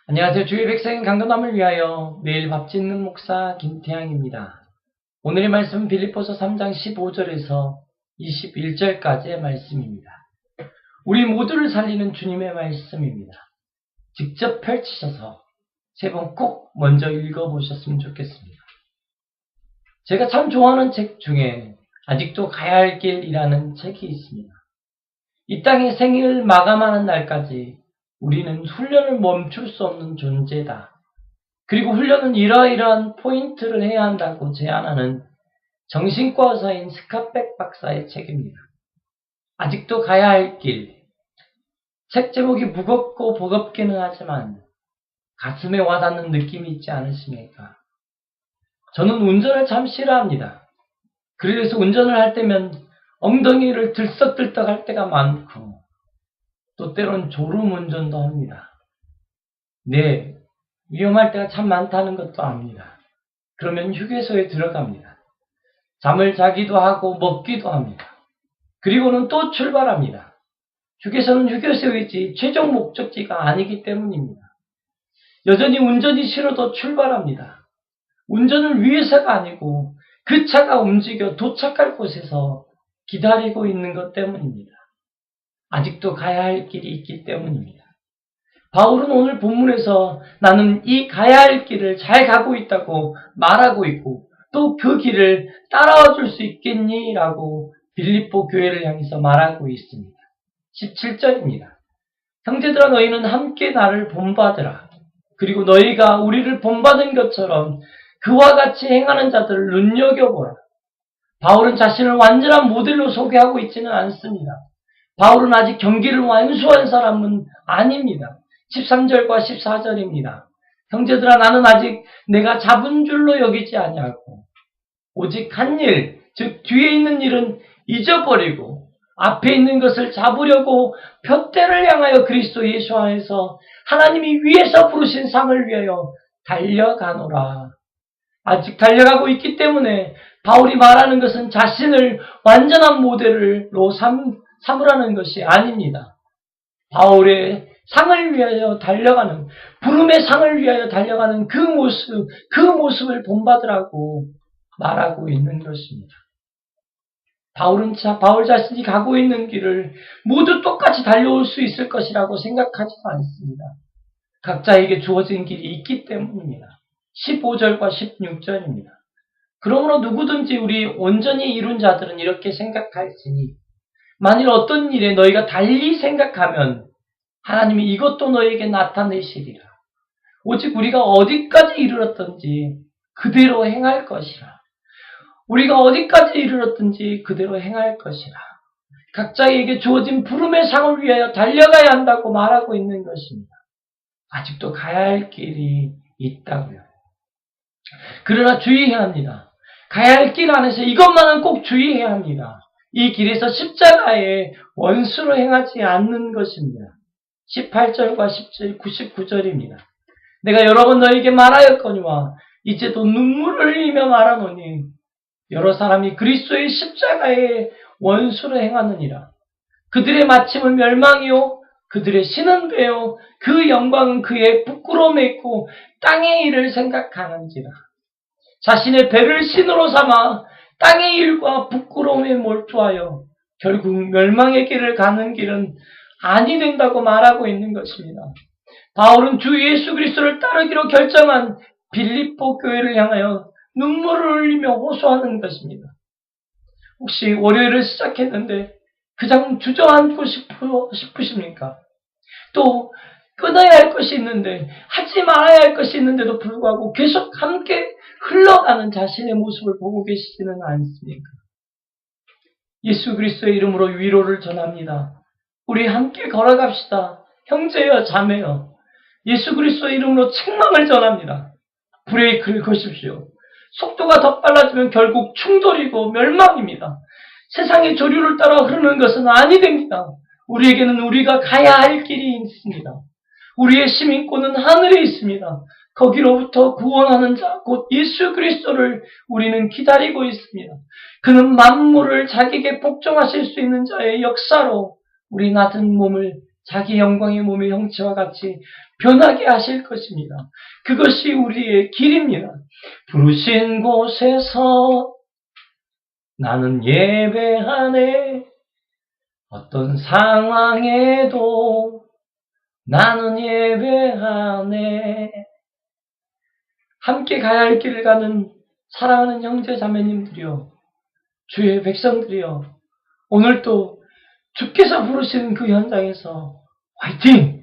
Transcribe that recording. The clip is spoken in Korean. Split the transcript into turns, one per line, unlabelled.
안녕하세요. 주의 백성인 강건함을 위하여 매일 밥 짓는 목사 김태양입니다. 오늘의 말씀은 빌립보서 3장 15절에서 21절까지의 말씀입니다. 우리 모두를 살리는 주님의 말씀입니다. 직접 펼치셔서 세 번 꼭 먼저 읽어보셨으면 좋겠습니다. 제가 참 좋아하는 책 중에 아직도 가야 할 길이라는 책이 있습니다. 이 땅의 생을 마감하는 날까지 우리는 훈련을 멈출 수 없는 존재다. 그리고 훈련은 이러이러한 포인트를 해야 한다고 제안하는 정신과 의사인 스캇백 박사의 책입니다. 아직도 가야 할 길. 책 제목이 무겁고 버겁기는 하지만 가슴에 와닿는 느낌이 있지 않으십니까? 저는 운전을 참 싫어합니다. 그래서 운전을 할 때면 엉덩이를 들썩들썩 할 때가 많고 또 때론 졸음운전도 합니다. 네, 위험할 때가 참 많다는 것도 압니다. 그러면 휴게소에 들어갑니다. 잠을 자기도 하고 먹기도 합니다. 그리고는 또 출발합니다. 휴게소는 휴게소이지 최종 목적지가 아니기 때문입니다. 여전히 운전이 싫어도 출발합니다. 운전을 위해서가 아니고 그 차가 움직여 도착할 곳에서 기다리고 있는 것 때문입니다. 아직도 가야 할 길이 있기 때문입니다. 바울은 오늘 본문에서 나는 이 가야 할 길을 잘 가고 있다고 말하고 있고 또 그 길을 따라와 줄 수 있겠니? 라고 빌립보 교회를 향해서 말하고 있습니다. 17절입니다. 형제들아 너희는 함께 나를 본받으라. 그리고 너희가 우리를 본받은 것처럼 그와 같이 행하는 자들을 눈여겨보라. 바울은 자신을 완전한 모델로 소개하고 있지는 않습니다. 바울은 아직 경기를 완수한 사람은 아닙니다. 13절과 14절입니다. 형제들아 나는 아직 내가 잡은 줄로 여기지 아니하고 오직 한 일, 즉 뒤에 있는 일은 잊어버리고 앞에 있는 것을 잡으려고 푯대를 향하여 그리스도 예수 안에서 하나님이 위에서 부르신 상을 위하여 달려가노라. 아직 달려가고 있기 때문에 바울이 말하는 것은 자신을 완전한 모델로 삼으라는 것이 아닙니다. 바울의 상을 위하여 달려가는, 부름의 상을 위하여 달려가는 그 모습을 본받으라고 말하고 있는 것입니다. 바울 자신이 가고 있는 길을 모두 똑같이 달려올 수 있을 것이라고 생각하지도 않습니다. 각자에게 주어진 길이 있기 때문입니다. 15절과 16절입니다. 그러므로 누구든지 우리 온전히 이룬 자들은 이렇게 생각할지니 만일 어떤 일에 너희가 달리 생각하면 하나님이 이것도 너희에게 나타내시리라. 오직 우리가 어디까지 이르렀든지 그대로 행할 것이라. 우리가 어디까지 이르렀든지 그대로 행할 것이라. 각자에게 주어진 부름의 상을 위하여 달려가야 한다고 말하고 있는 것입니다. 아직도 가야 할 길이 있다고요. 그러나 주의해야 합니다. 가야 할 길 안에서 이것만은 꼭 주의해야 합니다. 이 길에서 십자가의 원수로 행하지 않는 것입니다. 18절과 19절입니다. 내가 여러 번 너에게 말하였거니와 이제도 눈물을 흘리며 말하노니 여러 사람이 그리스도의 십자가의 원수로 행하느니라. 그들의 마침은 멸망이요 그들의 신은 배요 그 영광은 그의 부끄러움에 있고 땅의 일을 생각하는지라. 자신의 배를 신으로 삼아 땅의 일과 부끄러움에 몰두하여 결국 멸망의 길을 가는 길은 아니 된다고 말하고 있는 것입니다. 바울은 주 예수 그리스도를 따르기로 결정한 빌립보 교회를 향하여 눈물을 흘리며 호소하는 것입니다. 혹시 월요일을 시작했는데 그냥 주저앉고 싶으십니까? 또 끊어야 할 것이 있는데 하지 말아야 할 것이 있는데도 불구하고 계속 함께 흘러가는 자신의 모습을 보고 계시지는 않습니까? 예수 그리스도의 이름으로 위로를 전합니다. 우리 함께 걸어갑시다. 형제여 자매여 예수 그리스도의 이름으로 책망을 전합니다. 브레이크를 거십시오. 속도가 더 빨라지면 결국 충돌이고 멸망입니다. 세상의 조류를 따라 흐르는 것은 아니 됩니다. 우리에게는 우리가 가야 할 길이 있습니다. 우리의 시민권은 하늘에 있습니다. 거기로부터 구원하는 자, 곧 예수 그리스도를 우리는 기다리고 있습니다. 그는 만물을 자기에게 복종하실 수 있는 자의 역사로 우리 낮은 몸을 자기 영광의 몸의 형체와 같이 변하게 하실 것입니다. 그것이 우리의 길입니다. 부르신 곳에서 나는 예배하네. 어떤 상황에도 나는 예배하네. 함께 가야 할 길을 가는 사랑하는 형제 자매님들이여, 주의 백성들이여, 오늘도 주께서 부르신 그 현장에서 화이팅!